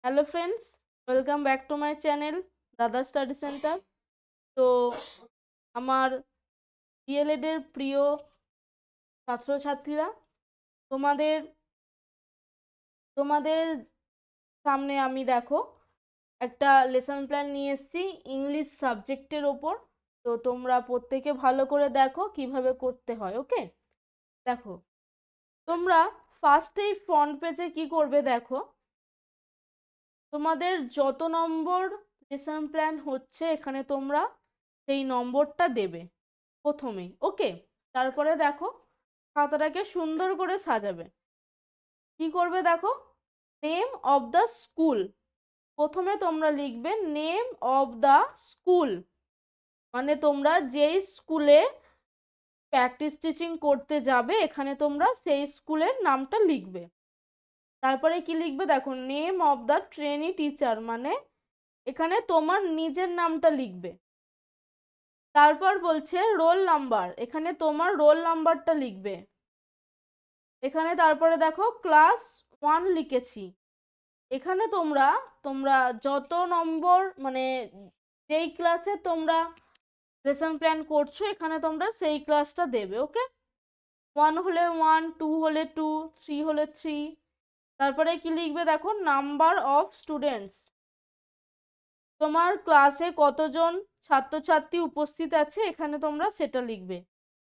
Hello friends, welcome back to my channel দাদা study centre. তো আমার ডিএলএড এর প্রিয় ছাত্রছাত্রীরা, তোমাদের তোমাদের সামনে আমি দেখো একটা লেসন প্ল্যান নিয়ে এসেছি ইংলিশ সাবজেক্টের ওপর। তো তোমরা প্রত্যেকে ভালো করে দেখো কিভাবে করতে হয়। ওকে, দেখো তোমরা ফার্স্টেই ফ্রন্ট পেজে কি করবে, দেখো তোমাদের যত নম্বর লেসন প্ল্যান হচ্ছে এখানে তোমরা সেই নম্বরটা দেবে প্রথমেই। ওকে, তারপরে দেখো খাতাটাকে সুন্দর করে সাজাবে। কি করবে দেখো, নেম অফ দ্য স্কুল, প্রথমে তোমরা লিখবে নেম অফ দ্য স্কুল, মানে তোমরা যেই স্কুলে প্র্যাকটিস টিচিং করতে যাবে এখানে তোমরা সেই স্কুলের নামটা লিখবে। তারপরে কি লিখবে দেখো, name of the trainee teacher, মানে এখানে তোমার নিজের নামটা লিখবে। তারপর বলছে রোল নাম্বার, এখানে তোমার রোল নাম্বারটা লিখবে এখানে। তারপরে দেখো ক্লাস 1 লিখেছি, এখানে তোমরা তোমরা যত নম্বর মানে যেই ক্লাসে তোমরা লেসন প্ল্যান করছো এখানে তোমরা সেই ক্লাসটা দেবে। ওকে, 1 হলে 1, 2 হলে 2, 3 হলে 3। তারপরে কি লিখবে দেখো, নাম্বার অফ স্টুডেন্টস, তোমার ক্লাসে কতজন ছাত্রছাত্রী উপস্থিত আছে এখানে তোমরা সেটা লিখবে।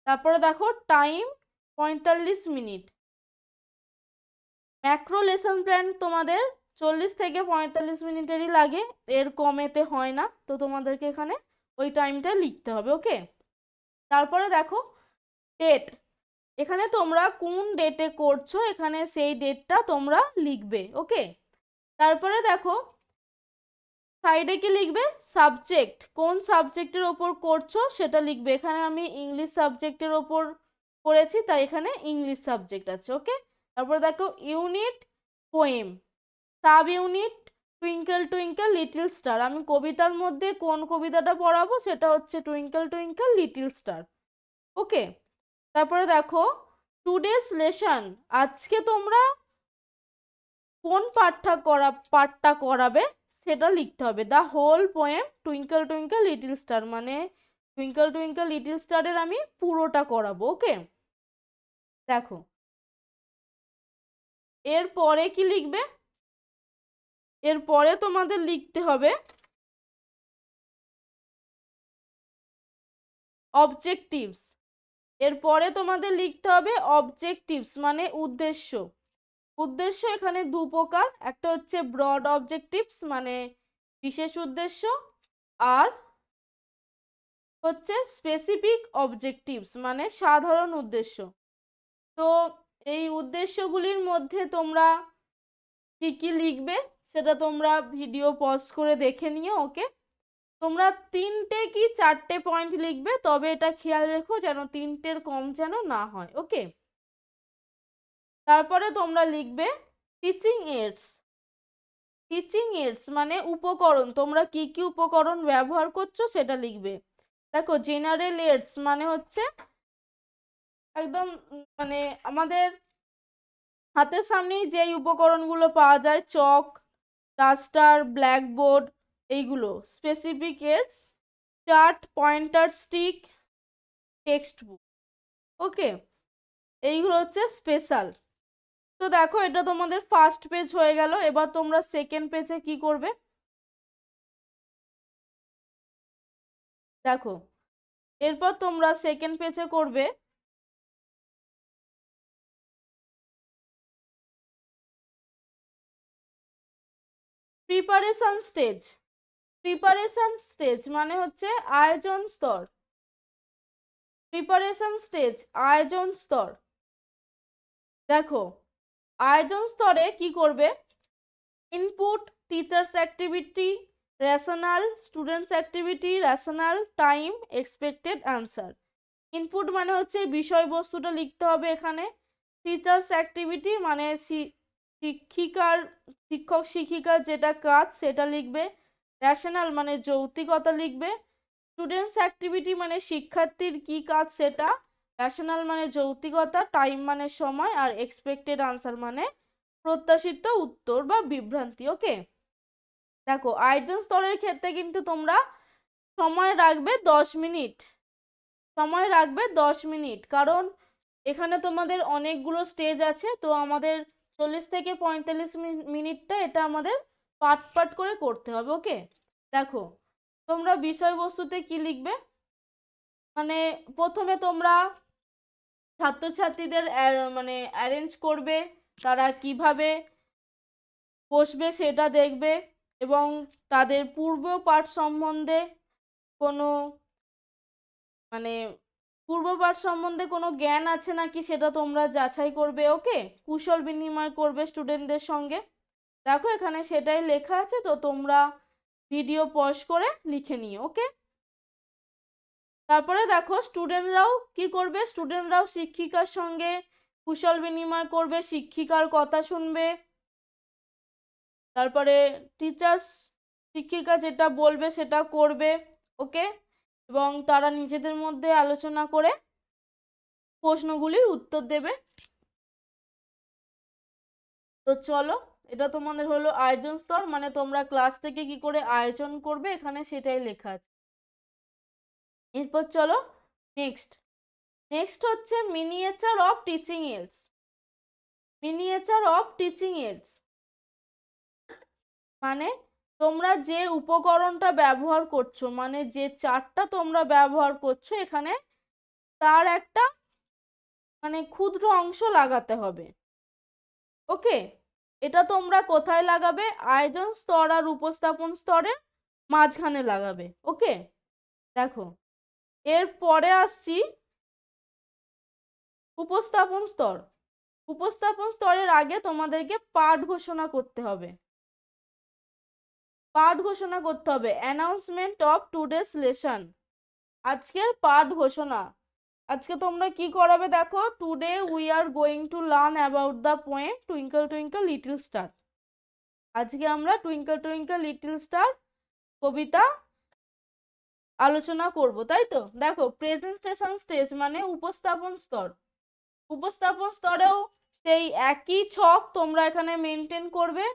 তারপরে দেখো time 45 minute, macro lesson plan তোমাদের 40 থেকে 45 মিনিটেরই লাগে, এর কমেতে হয় না, তো তোমাদেরকে এখানে ওই টাইমটা লিখতে হবে। ওকে, তারপরে দেখো ডেট, এখানে তোমরা কোন ডেটে করছো এখানে সেই ডেটটা তোমরা লিখবে। ওকে, তারপরে দেখো সাইডে কি লিখবে, সাবজেক্ট, কোন সাবজেক্টের ওপর করছো সেটা লিখবে। এখানে আমি ইংলিশ সাবজেক্টের ওপর করেছি তাই এখানে ইংলিশ সাবজেক্ট আছে। ওকে, তারপরে দেখো unit poem, sub unit twinkle twinkle little star, আমি কবিতার মধ্যে কোন কবিতাটা পড়াবো সেটা হচ্ছে টুইঙ্কেল টুইঙ্কেল লিটল স্টার। ওকে, তারপরে দেখো টুডেস লেসন, আজকে তোমরা কোন পাঠটা করাবে সেটা লিখতে হবে। The whole poem twinkle twinkle little star, মানে টুইঙ্কেল টুইঙ্কেল লিটল স্টারের আমি পুরোটা করাবো। ওকে, দেখো এরপরে কি লিখবে, এরপরে তোমাদের লিখতে হবে অবজেক্টিভস, এরপরে তোমাদের লিখতে হবে অবজেক্টিভস মানে উদ্দেশ্য। উদ্দেশ্য এখানে দু প্রকার, একটা হচ্ছে ব্রড অবজেক্টিভস মানে বিশেষ উদ্দেশ্য, আর হচ্ছে স্পেসিফিক অবজেক্টিভস মানে সাধারণ উদ্দেশ্য। তো এই উদ্দেশ্যগুলির মধ্যে তোমরা কি কি লিখবে সেটা তোমরা ভিডিও পজ করে দেখে নিও। ওকে, তোমরা 3টে কি 4টে পয়েন্ট লিখবে, তবে এটা খেয়াল রেখো যেন 3টের কম যেন না হয়। ওকে, তারপরে তোমরা লিখবে টিচিং এইডস, টিচিং এইডস মানে উপকরণ, তোমরা কি কি উপকরণ ব্যবহার করছো সেটা লিখবে। দেখো জেনারেল এইডস মানে হচ্ছে একদম মানে আমাদের হাতের সামনেই যেই উপকরণগুলো পাওয়া যায়, চক, ডাস্টার, ব্ল্যাকবোর্ড, এইগুলো। Specific aids chart, pointer, stick, textbook. Okay, এইগুলো হচ্ছে স্পেশাল। তো দেখো এটা তোমাদের ফার্স্ট পেজ হয়ে গেল, এবার তোমরা সেকেন্ড পেজে কি করবে দেখো, এরপর তোমরা সেকেন্ড পেজে করবে প্রিপারেশন স্টেজ। প্রিপারেশন স্টেজ মানে হচ্ছে আয়োজন স্তর, প্রিপারেশন স্টেজ আয়োজন স্তর। দেখো আয়োজন স্তরে কি করবে, input, teachers activity, rational, students activity, rational, time, expected answer. Input মানে হচ্ছে বিষয়বস্তুটা লিখতে হবে এখানে, টিচার্স অ্যাক্টিভিটি মানে শিক্ষক শিক্ষিকার যেটা কাজ সেটা লিখবে, রেশনাল মানে যৌক্তিকতা লিখবে, স্টুডেন্টস অ্যাক্টিভিটি মানে শিক্ষার্থীর কি কাজ সেটা, রেশনাল মানে যৌক্তিকতা, টাইম মানে সময়, আর এক্সপেক্টেড আনসার মানে প্রত্যাশিত উত্তর বা বিভ্রান্তি। ওকে, দেখো আয়োজন স্তরের ক্ষেত্রে কিন্তু তোমরা সময় রাখবে 10 মিনিট, সময় রাখবে 10 মিনিট, কারণ এখানে তোমাদের অনেকগুলো স্টেজ আছে, তো আমাদের 40 থেকে 45 মিনিটটা এটা আমাদের পার্ট পার্ট করে করতে হবে। ওকে, দেখো তোমরা বিষয়বস্তুতে কি লিখবে, মানে প্রথমে তোমরা ছাত্রছাত্রীদের মানে অ্যারেঞ্জ করবে, তারা কিভাবে বসবে সেটা দেখবে, এবং তাদের পূর্ব পাঠ সম্বন্ধে কোনো মানে পূর্বপাঠ সম্বন্ধে কোনো জ্ঞান আছে নাকি সেটা তোমরা যাচাই করবে। ওকে, কুশল বিনিময় করবে স্টুডেন্টদের সঙ্গে। দেখো এখানে সেটাই লেখা আছে, তো তোমরা ভিডিও পজ করে লিখে নিও। ওকে, তারপরে দেখো স্টুডেন্টরাও কি করবে, স্টুডেন্টরাও শিক্ষিকার সঙ্গে কুশল বিনিময় করবে, শিক্ষিকার কথা শুনবে, তারপরে টিচার্স শিক্ষিকা যেটা বলবে সেটা করবে। ওকে, এবং তারা নিজেদের মধ্যে আলোচনা করে প্রশ্নগুলির উত্তর দেবে। তো চলো, এটা তোমাদের হলো আয়োজন স্তর, মানে তোমরা ক্লাস থেকে কি করে আয়োজন করবে এখানে সেটাই লেখা আছে। এরপর চলো নেক্সট, নেক্সট হচ্ছে miniature of teaching AIDS. Miniature of teaching AIDS মানে তোমরা যে উপকরণটা ব্যবহার করছো, মানে যে চার্টটা তোমরা ব্যবহার করছো, এখানে তার একটা মানে ক্ষুদ্র অংশ লাগাতে হবে। ওকে, এটা তোমরা কোথায় লাগাবে, আয়োজন স্তর আর উপস্থাপন স্তরের মাঝখানে লাগাবে। ওকে, দেখো এরপরে আসছি উপস্থাপন স্তর। উপস্থাপন স্তরের আগে তোমাদেরকে পাঠ ঘোষণা করতে হবে, পাঠ ঘোষণা করতে হবে, অ্যানাউন্সমেন্ট অফ টুডেস লেসন, আজকের পাঠ ঘোষণা। আজকে তোমরা কি করাবে, দেখো today we are going to learn about the poem twinkle twinkle little star. আজকে আমরা টুইঙ্কল টুইঙ্কল লিটল স্টার কবিতা আলোচনা করব, তাই তো। দেখো প্রেজেন্টেশন স্টেজ মানে উপস্থাপন স্তর, উপস্থাপন স্তরেও সেই একই ছক তোমরা এখানে মেনটেন করবে।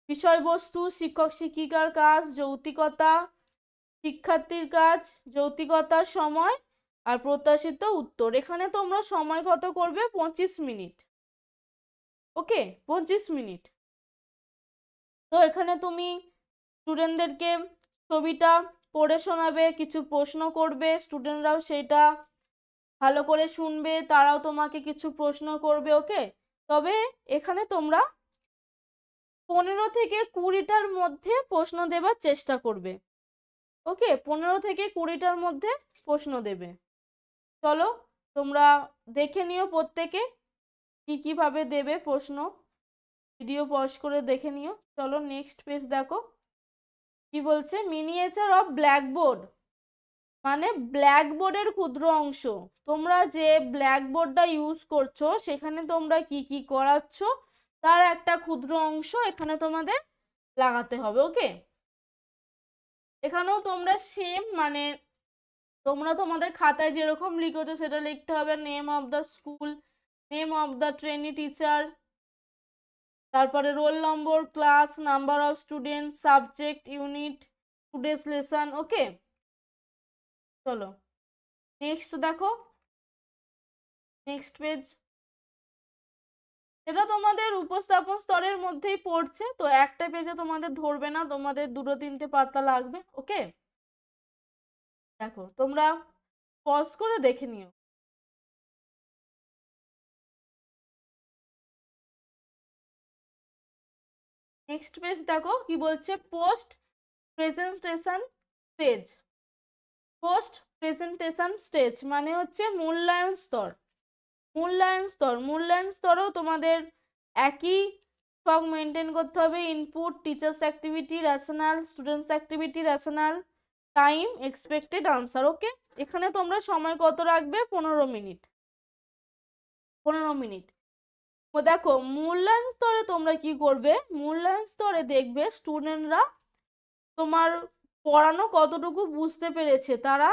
বিষয়বস্তু, শিক্ষক শিক্ষিকার কাজ, যৌক্তিকতা, শিক্ষার্থীর কাজ, যৌক্তিকতার সময় আর প্রত্যাশিত উত্তর। এখানে তোমরা সময় কত করবে, 25 মিনিট। ওকে, 25 মিনিট। তো এখানে তুমি স্টুডেন্টদেরকে ছবিটা পড়ে শোনাবে, কিছু প্রশ্ন করবে, স্টুডেন্টরাও সেটা ভালো করে শুনবে, তারাও তোমাকে কিছু প্রশ্ন করবে। ওকে, তবে এখানে তোমরা 15 থেকে 20টার মধ্যে প্রশ্ন দেবার চেষ্টা করবে। ওকে, 15 থেকে 20টার মধ্যে প্রশ্ন দেবে। চলো তোমরা দেখে নিও প্রত্যেকে কিভাবে দেবে প্রশ্ন, ভিডিও পজ করে দেখে নিও। চলো নেক্সট পেজ দেখো কি বলছে, মিনিয়েচার অফ ব্ল্যাকবোর্ড মানে ব্ল্যাকবোর্ডের ক্ষুদ্র অংশ। তোমরা যে ব্ল্যাকবোর্ডটা ইউজ করছো সেখানে তোমরা কি করাচ্ছ তার একটা ক্ষুদ্র অংশ এখানে তোমাদের লাগাতে হবে। ওকে, এখানেও তোমরা সেম মানে তোমরা তোমাদের খাতায় যেরকম লিখেছো সেটা লিখতে হবে, name of the school, name of the trainee teacher, তারপরে roll number, class, number of student, subject, unit, today's lesson. Okay, চলো নেক্সট দেখো, নেক্সট পেজ। এটা তোমাদের উপস্থাপন স্তরের মধ্যেই পড়ছে, তো একটা পেজে তোমাদের ধরবে না, তোমাদের 2-3টে পাতা লাগবে। ওকে, দেখো তোমরা পজ করে দেখে নিও। নেক্সট পেজ দেখো কি বলছে, post presentation stage. Post presentation stage মানে হচ্ছে মূল্যায়ন স্তর। মূল্যায়ন স্তর, মূল্যায়ন স্তরেও তোমাদের একই ছক মেনটেন করতে হবে, input, teachers activity, rational, students activity, rational, time, expected answer. Okay, এখানে তোমরা সময় কত রাখবে, 15 মিনিট। 15 মিনিট। দেখো মূল্যায়ন স্তরে তোমরা কি করবে, মূল্যায়ন স্তরে দেখবে স্টুডেন্টরা তোমার পড়ানো কতটুকু বুঝতে পেরেছে, তারা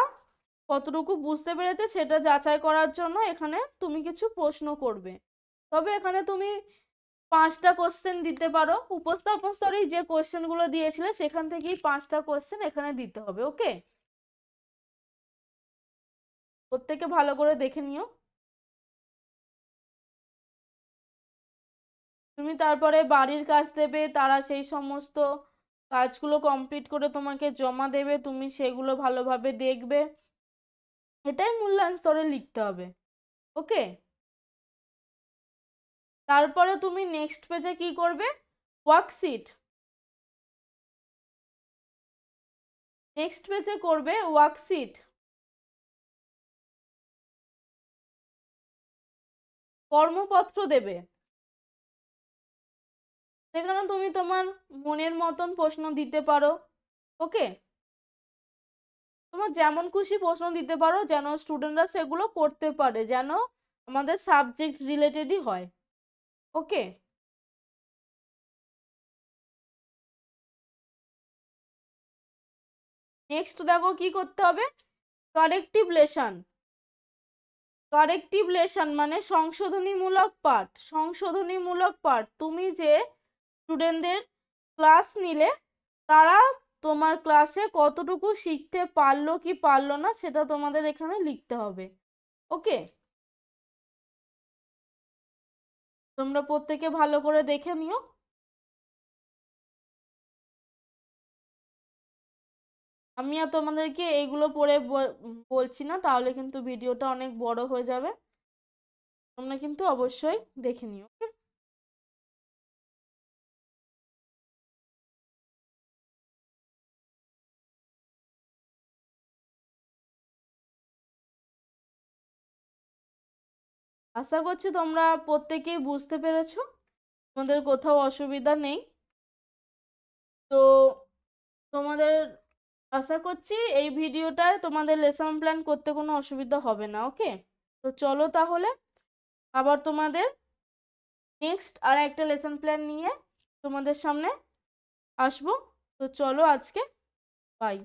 কতটুকু বুঝতে পেরেছে সেটা যাচাই করার জন্য এখানে তুমি কিছু প্রশ্ন করবে। তবে এখানে তুমি 5টা কোশ্চেন দিতে পারো, উপস্থাপন স্তরে যে কোশ্চেনগুলো দিয়েছিলে সেখান থেকেই 5টা কোশ্চেন এখানে দিতে হবে। ওকে, প্রত্যেকে ভালো করে দেখে নিও। তুমি তারপরে বাড়ির কাজ দেবে, তারা সেই সমস্ত কাজগুলো কমপ্লিট করে তোমাকে জমা দেবে, তুমি সেগুলো ভালোভাবে দেখবে, এটাই মূল্যায়ন স্তরে লিখতে হবে। ওকে, তারপরে তুমি নেক্সট পেজে কি করবে, ওয়ার্কশিট। নেক্সট পেজে করবে ওয়ার্কশিট, কর্মপত্র দেবে। সেখানে তুমি তোমার মনের মতন প্রশ্ন দিতে পারো। ওকে, তোমার যেমন খুশি প্রশ্ন দিতে পারো, যেন স্টুডেন্টরা সেগুলো করতে পারে, যেন আমাদের সাবজেক্ট রিলেটেডই হয়। ওকে, নেক্সট দেখো কি করতে হবে, কারেক্টিভ লেসন। কারেক্টিভ লেসন মানে সংশোধনীমূলক পাঠ। সংশোধনীমূলক পাঠ, তুমি যে স্টুডেন্টদের ক্লাস নিলে তারা তোমার ক্লাসে কতটুকু শিখতে পারলো কি পারলো না সেটা তোমাদের এখানে লিখতে হবে। ওকে, তোমরা প্রত্যেকে ভালো করে দেখে নিও। আমি আর তোমাদেরকে এইগুলো পড়ে বলছি না, তাহলে কিন্তু ভিডিওটা অনেক বড় হয়ে যাবে। তোমরা কিন্তু অবশ্যই দেখে নিও। আশা করছি তোমরা প্রত্যেকেই বুঝতে পেরেছো, তোমাদের কোথাও অসুবিধা নেই। তো তোমাদের আশা করছি এই ভিডিওটায় তোমাদের লেসন প্ল্যান করতে কোনো অসুবিধা হবে না। ওকে, তো চলো তাহলে আবার তোমাদের নেক্সট আর একটা লেসন প্ল্যান নিয়ে তোমাদের সামনে আসবো। তো চলো আজকে বাই।